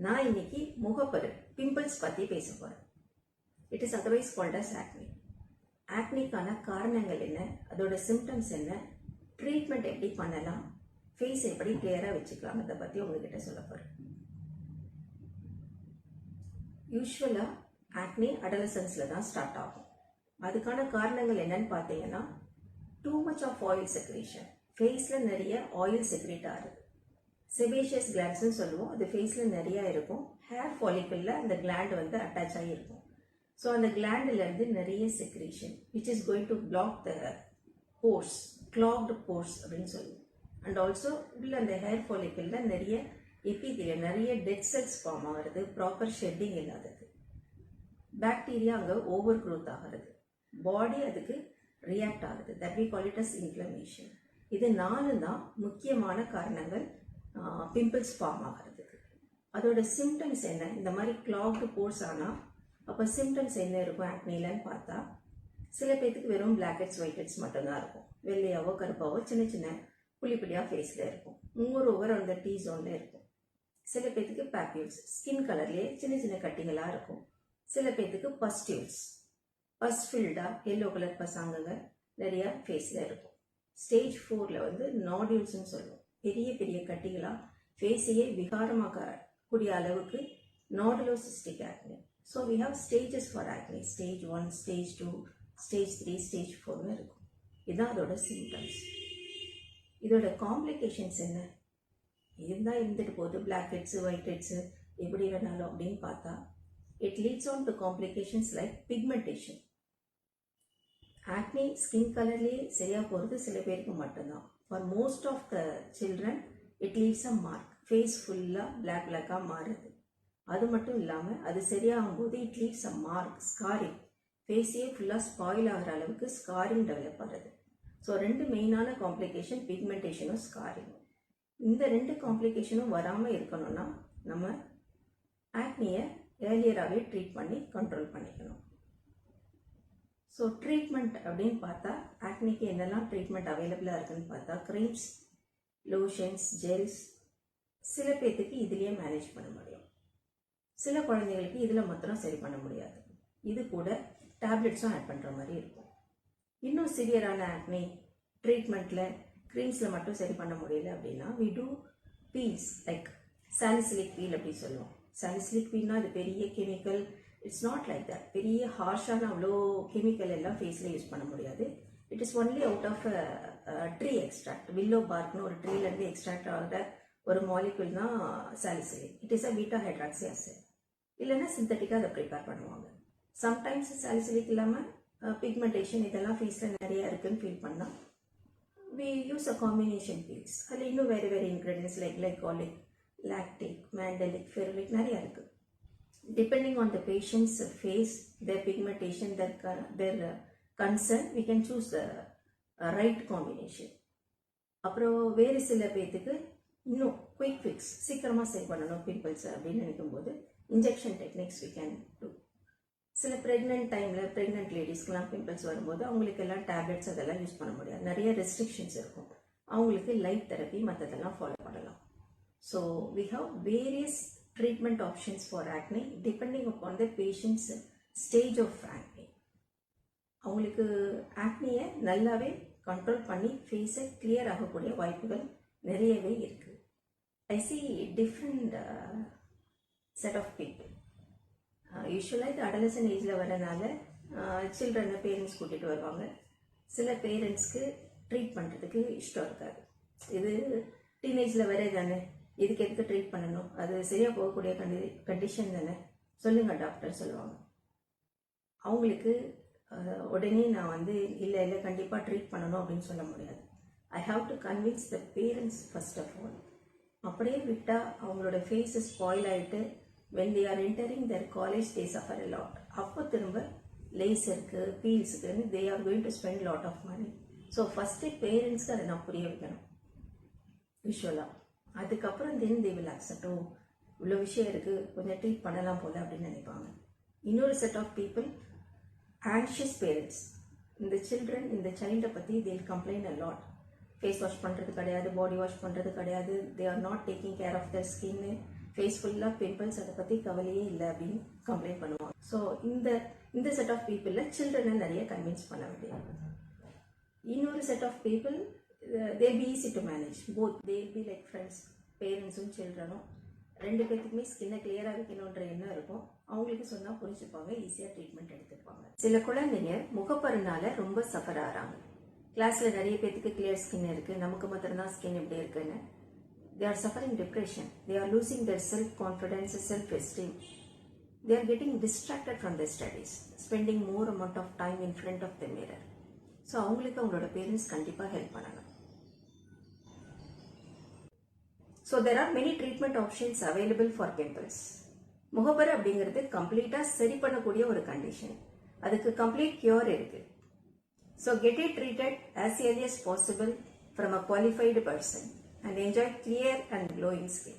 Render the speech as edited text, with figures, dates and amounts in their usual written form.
நான் இன்னைக்கு முகப்பரு பிம்பிள்ஸ் பற்றி பேச போகிறேன். It is otherwise called as acne. ஆக்னிக்கான காரணங்கள் என்ன, அதோட சிம்டம்ஸ் என்ன, ட்ரீட்மெண்ட் எப்படி பண்ணலாம், ஃபேஸ் எப்படி கிளியராக வச்சுக்கலாம், அதை பற்றி உங்ககிட்ட சொல்ல போகிறேன். யூஸ்வலாக ஆக்னி அடலசன்ஸில் தான் ஸ்டார்ட் ஆகும். அதுக்கான காரணங்கள் என்னன்னு பார்த்தீங்கன்னா, too much of oil secretion, ஃபேஸில் நிறைய ஆயில் செக்ரேட் ஆகுது. செபேஷியஸ் கிளாண்ட்ஸ்னு சொல்லுவோம், அது ஃபேஸில் நிறையா இருக்கும். ஹேர் ஃபாலிக்கிளில் அந்த கிளாண்ட் வந்து அட்டாச் ஆகியிருக்கும். ஸோ அந்த கிளாண்டிலேருந்து நிறைய secretion which is going to block the pores, clogged pores அப்படின்னு சொல்லுவோம். அண்ட் ஆல்சோ உள்ள அந்த ஹேர் ஃபாலிக்கிளில் நிறைய எபிதீலியம், நிறைய டெட் செல்ஸ் ஃபார்ம் ஆகிறது, ப்ராப்பர் ஷெட்டிங் இல்லாதது. பாக்டீரியா அங்கே ஓவர் க்ரோத் ஆகிறது, பாடி அதுக்கு ரியாக்ட் ஆகுது. That we call it as inflammation. இது 4 தான் முக்கியமான காரணங்கள் பிம்பிள்ஸ் ஃபார்ம் ஆகிறதுக்கு. அதோட சிம்டம்ஸ் என்ன, இந்த மாதிரி கிளாக்டு போர்ஸ் ஆனால் அப்போ சிம்டம்ஸ் என்ன இருக்கும் ஆக்னிலன்னு பார்த்தா, சில பேர்த்துக்கு வெறும் பிளாக் ஹெட்ஸ் ஒயிட் ஹெட்ஸ் மட்டும்தான் இருக்கும். வெள்ளையாவோ கருப்பாவோ சின்ன சின்ன புள்ளியாக ஃபேஸில் இருக்கும். ஓவர் அந்த டீ ஜோனில் இருக்கும். சில பேர்த்துக்கு பேப்யூல்ஸ், ஸ்கின் கலர்லேயே சின்ன சின்ன கட்டிங்களாக இருக்கும். சில பேர்த்துக்கு பஸ்டியூல்ஸ், பஸ் ஃபில்டாக எல்லோ கலர் பசாங்கங்க நிறையா ஃபேஸில் இருக்கும். ஸ்டேஜ் 4 வந்து நாடியூல்ஸ்ன்னு சொல்லுவோம். பெரிய பெரிய கட்டிகளாக ஃபேஸையே விகாரமாக கூடிய அளவுக்கு nodulocystic acne. So we have stages for acne. Stage 1, stage 2, stage 3, stage 4 இருக்கும். இதுதான் அதோட சிம்டம்ஸ். இதோட காம்ப்ளிகேஷன்ஸ் என்ன, இருந்தால் இருந்துட்டு போகுது, பிளாக் ஹெட்ஸு ஒயிட் ஹெட்ஸு எப்படி வேணாலும் அப்படின்னு பார்த்தா, it leads on to complications like pigmentation. Acne skin கலர்லேயே சரியாக போகிறது சில பேருக்கு மட்டும்தான். For most of the children it leaves a mark. Face ஃபுல்லாக பிளாக்காக மாறுது. அது மட்டும் இல்லாமல் அது சரியாகும் போது it leaves a mark, scarring. ஃபேஸையே ஃபுல்லாக ஸ்பாயில் ஆகிற அளவுக்கு ஸ்காரிங் டெவலப் ஆகுது. ஸோ 2 மெயினான காம்ப்ளிகேஷன் பிக்மெண்டேஷனும் ஸ்காரிங்கும். இந்த 2 காம்ப்ளிகேஷனும் வராமல் இருக்கணும்னா நம்ம ஆக்னியை ஏர்லியராகவே ட்ரீட் பண்ணி கண்ட்ரோல் பண்ணிக்கணும். ஸோ ட்ரீட்மெண்ட் அப்படின்னு பார்த்தா, ஆக்னிக்கு என்னெல்லாம் ட்ரீட்மெண்ட் அவைலபிளாக இருக்குன்னு பார்த்தா, க்ரீம்ஸ், லோஷன்ஸ், ஜெல்ஸ். சில பேர்த்துக்கு இதுலேயே மேனேஜ் பண்ண முடியும். சில குழந்தைங்களுக்கு இதில் மாத்திரம் சரி பண்ண முடியாது. இது கூட டேப்லெட்ஸும் ஆட் பண்ணுற மாதிரி இருக்கும். இன்னும் சிவியரான ஆக்னி ட்ரீட்மெண்ட்டில் க்ரீம்ஸில் மட்டும் சரி பண்ண முடியல அப்படின்னா, we do peels like salicylic peel அப்படின்னு சொல்லுவோம். சாலிசிலிக் பீல்னா அது பெரிய chemical, it's not like that. பெரிய ஹார்ஷான அவ்வளோ கெமிக்கல் எல்லாம் ஃபேஸில் யூஸ் பண்ண முடியாது. It is only out of tree extract. Willow பார்க்னு ஒரு ட்ரீலேருந்து எக்ஸ்ட்ராக்ட் ஆகிற ஒரு மாலிகுல் தான் salicylic. It is a beta hydroxy acid. இல்லைன்னா சிந்தட்டிக்காக அதை ப்ரிப்பேர் பண்ணுவாங்க. சம்டைம்ஸ் சாலிசிலிக் இல்லாமல் பிக்மெண்டேஷன் இதெல்லாம் ஃபேஸில் நிறையா இருக்குன்னு ஃபீல் பண்ணால் we use a combination peels. அதில் இன்னும் வேறு வேறு ingredients like glycolic, lactic, mandelic, ferulic நிறையா இருக்குது. Depending on the patient's face, their pigmentation, their concern, we can choose the right combination. அப்புறம் வேறு சில பேர்த்துக்கு இன்னும் குயிக் ஃபிக்ஸ், சீக்கிரமாக சரி பண்ணணும் பிம்பிள்ஸ் அப்படின்னு நினைக்கும்போது injection techniques we can do. சில ப்ரெக்னென்ட் டைமில் ப்ரெக்னென்ட் லேடிஸ்க்கெலாம் பிம்பிள்ஸ் வரும்போது அவங்களுக்கு எல்லாம் டேப்லெட்ஸ் அதெல்லாம் யூஸ் பண்ண முடியாது, நிறைய ரெஸ்ட்ரிக்ஷன்ஸ் இருக்கும். அவங்களுக்கு லைட் தெரப்பி மற்றதெல்லாம் ஃபாலோ பண்ணலாம். So we have various treatment options for acne depending upon the patient's stage of acne. அவங்களுக்கு ஆக்னியை நல்லாவே கண்ட்ரோல் பண்ணி ஃபேஸை கிளியர் ஆகக்கூடிய வாய்ப்புகள் நிறையவே இருக்குது. I see different set of people. யூஸ்வலாக இது அடலசன் ஏஜில் வரனால சில்ட்ரனை பேரண்ட்ஸ் கூட்டிகிட்டு வருவாங்க. சில பேரண்ட்ஸ்க்கு ட்ரீட் பண்ணுறதுக்கு இஷ்டம் இருக்காது. இது டீனேஜில் வரே தானே, இதுக்கு எதுக்கு ட்ரீட் பண்ணணும், அது சரியாக போகக்கூடிய கண்டிஷன் தானே, சொல்லுங்கள் டாக்டர் சொல்லுவாங்க. அவங்களுக்கு உடனே நான் வந்து இல்லை இல்லை கண்டிப்பாக ட்ரீட் பண்ணணும் அப்படின்னு சொல்ல முடியாது. I have to convince the parents first of all. அப்படியே விட்டால் அவங்களோட ஃபேஸை ஸ்பாயில் ஆகிட்டு when they are entering their college days suffer a lot. அப்போ திரும்ப லேசருக்கு பீல்ஸுக்குன்னு they are going to spend lot of money. So first பேரண்ட்ஸ்க்கு அதை நான் புரிய வைக்கணும் யூஸ்வலாக. அதுக்கப்புறம் தென் தே வில் அக்செப்ட், ஓ இவ்வளோ விஷயம் இருக்குது, கொஞ்சம் ட்ரீட் பண்ணலாம் போல் அப்படின்னு நினைப்பாங்க. இன்னொரு set of people, anxious parents. இந்த சில்ட்ரன், இந்த சைல்டை பற்றி they will complaint a lot. Face wash பண்ணுறது கிடையாது, பாடி வாஷ் பண்ணுறது கிடையாது, they are not taking care of their skin, face ஃபுல்லாக பிம்பிள்ஸ், அதை பற்றி கவலையே இல்லை அப்படின்னு கம்ப்ளைண்ட் பண்ணுவாங்க. ஸோ இந்த செட் ஆஃப் பீப்புளில் சில்ட்ரனை நிறைய கன்வின்ஸ் பண்ண வேண்டியது. இன்னொரு set of people they be easy to manage. Both they be like friends, பேரண்ட்ஸும் சில்ட்ரனும் ரெண்டு பேர்த்துக்குமே ஸ்கின்னை கிளியராக வைக்கணுன்ற எண்ணம் இருக்கும். அவங்களுக்கு சொன்னால் புரிஞ்சுப்பாங்க, ஈஸியாக ட்ரீட்மெண்ட் எடுத்துப்பாங்க. சில குழந்தைங்க முகப்பருனால ரொம்ப சஃபர் ஆகிறாங்க. கிளாஸில் நிறைய பேர்த்துக்கு கிளியர் ஸ்கின் இருக்குது, நமக்கு மாத்திரம்தான் ஸ்கின் எப்படி இருக்குன்னு. They are suffering depression. They are losing their self-confidence, self-esteem. They are getting distracted from their studies, spending more amount of time in front of the mirror. So, அவங்களுக்கு அவங்களோட parents கண்டிப்பாக help பண்ணணும். So, there are many treatment options available for pimples. முகப்பரு அப்படிங்கிறது கம்ப்ளீட்டாக சரி பண்ணக்கூடிய ஒரு condition. அதுக்கு கம்ப்ளீட் கியூர் இருக்கு. So, get it treated as early as possible from a qualified person and enjoy clear and glowing skin.